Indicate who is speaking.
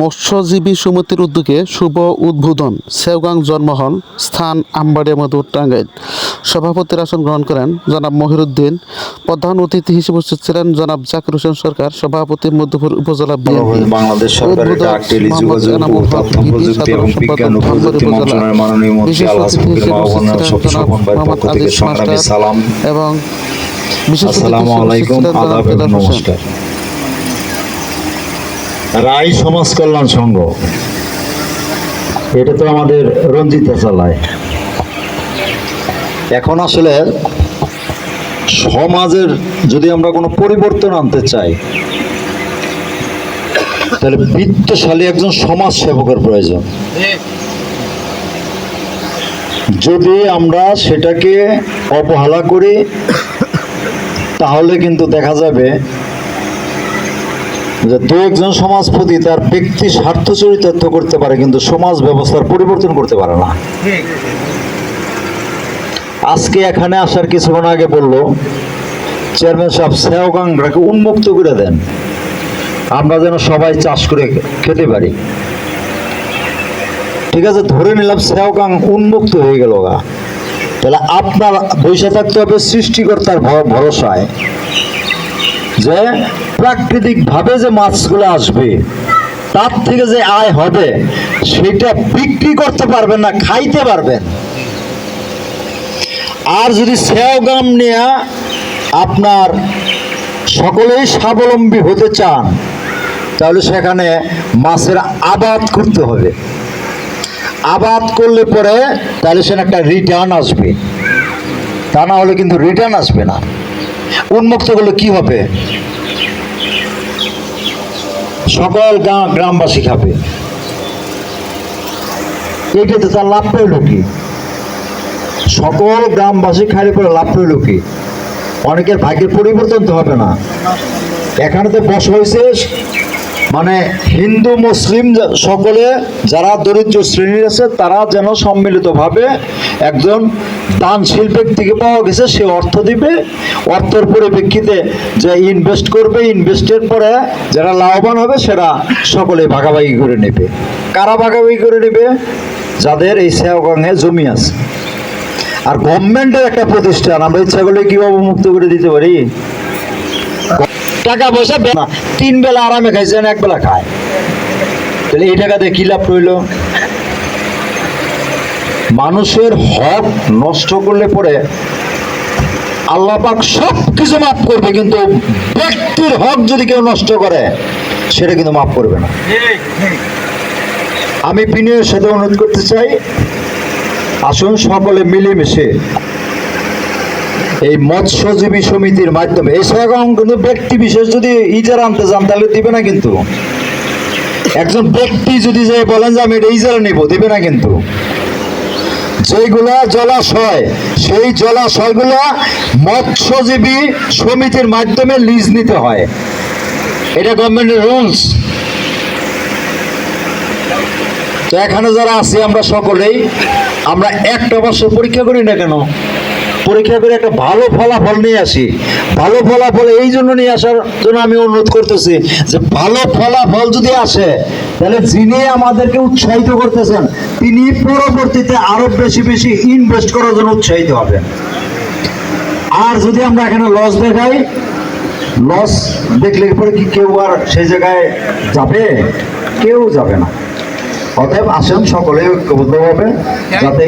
Speaker 1: মৎস্যজীবী সমিতির উদ্যোগে শুভ উদ্বোধন সেওগাং জন্মহল স্থান আমবাড়িয়া মধুর টাঙ্গাইল। সভাপতির আসন গ্রহণ করেন জনাব মহিরুদ্দিন। প্রধান অতিথি হিসেবে উপস্থিত ছিলেন জনাব জাকির হোসেন সরকার, সভাপতি মধ্যপুর উপজেলা বিএনপি।
Speaker 2: বাংলাদেশ সরকারের ডাক টেলিযোগাযোগ ও তথ্য প্রযুক্তি এবং বিজ্ঞান ও প্রযুক্তি মন্ত্রণালয়ের মাননীয় মন্ত্রী আলহাজ ফকির মাহবুবুর স্বপন ভাইয়ের পক্ষ থেকে সংগ্রামী সালাম
Speaker 1: এবং
Speaker 2: আসসালামু আলাইকুম, আদাব এবং নমস্কার। রায় সমাজ কল্যাণ সংঘ, এটা তো আমাদের রঞ্জিতা চালায়। এখন আসলে সমাজের যদি আমরা কোনো পরিবর্তন আনতে চাই, তাহলে বিত্তশালী একজন সমাজ সেবকের প্রয়োজন। যদি আমরা সেটাকে অবহেলা করি, তাহলে কিন্তু দেখা যাবে যে দু একজন সমাজপতি তার ব্যক্তি স্বার্থ চরিতার্থ করতে পারে, কিন্তু সমাজ ব্যবস্থার পরিবর্তন করতে পারে না। আজকে এখানে আসার কিছুক্ষণ আগে বলল চেয়ারম্যান সাহেব সেওগাংটাকে উন্মুক্ত করে দেন, আমরা যেন সবাই চাষ করে খেতে পারি। ঠিক আছে, ধরে নিলাম সেওগাং উন্মুক্ত হয়ে গেল, তাহলে আপনার বসে থাকতে হবে সৃষ্টিকর্তার ভরসায় যে প্রাকৃতিক ভাবে যে মাছগুলো আসবে, তার থেকে যে আয় হবে সেটা বিক্রি করতে পারবেন না, খাইতে পারবেন। আর যদি সেওগাম নিয়ে আপনার সকলেই স্বাবলম্বী হতে চান, তাহলে সেখানে মাছের আবাদ করতে হবে। আবাদ করলে পরে তাহলে সেখানে একটা রিটার্ন আসবে, তা না হলে কিন্তু রিটার্ন আসবে না। উন্মুক্ত করলে কি হবে? সকল গ্রামবাসী খাবে, এইটাতে তার লাভ পেল কি? সকল গ্রামবাসী খাইলে পরে লাভ পেল কি? অনেকের ভাগ্যের পরিবর্তন তো হবে না। এখানে তো বস হয়েছে মানে হিন্দু মুসলিম সকলে যারা দরিদ্র শ্রেণীর আছে, তারা যেন সম্মিলিতভাবে একজন দানশীল ব্যক্তিকে পাওয়া গেছে, সে অর্থ দিবে, অর্থের পরিপ্রেক্ষিতে যে ইনভেস্ট করবে, ইনভেস্টের পরে যারা লাভবান হবে সেটা সকলে ভাগাভাগি করে নেবে। কারা ভাগাভাগি করে নেবে? যাদের এই সেওগাংয়ে জমি আছে। আর গভর্নমেন্টের একটা প্রতিষ্ঠান, আমরা ইচ্ছা করলে কি অবমুক্ত করে দিতে পারি? টাকা পয়সা না, 3 বেলা আরামে খাইছেন, 1 বেলা খায়, তাহলে এই টাকাতে কি লাভ রইল? মানুষের হক নষ্ট করলে পরে আল্লাহ পাক সব কিছু মাফ করবে, কিন্তু ব্যক্তির হক যদি কেউ নষ্ট করে সেটা কিন্তু মাফ করবে না। আমি বিনয়ের সাথে অনুরোধ করতে চাই, আসুন সকলে মিলেমিশে এই মৎস্যজীবী সমিতির মাধ্যমে এই সেওগাং কিন্তু ব্যক্তি বিশেষ যদি ইজারা আনতে যান তাহলে দিবে না, কিন্তু একজন ব্যক্তি যদি যে বলেন যে আমি এটা ইজারা নিব, দিবে না। কিন্তু যেগুলা জলাশয়, সেই জলাশয়গুলা মৎস্যজীবী সমিতির মাধ্যমে লিজ নিতে হয়, এটা গভর্নমেন্টের রুলস। তো এখানে যারা আছি আমরা সকলেই, আমরা একটা বছর পরীক্ষা করি না কেন, পরীক্ষা করে একটা ভালো ফলাফল নিয়ে আসি। ভালো ফলাফল এই জন্য নিয়ে আসার জন্য আমি অনুরোধ করতেছি যে ভালো ফলাফল যদি আসে, তাহলে যিনি আমাদেরকে উৎসাহিত করতেছেন তিনি পরবর্তীতে আরো বেশি বেশি ইনভেস্ট করার জন্য উৎসাহিত হবেন। আর যদি আমরা এখানে লস দেখাই, লস দেখলে পরে কি কেউ আর সেই জায়গায় যাবে? কেউ যাবে না। অতএব আসেন সকলে ঐক্যবদ্ধভাবে, যাতে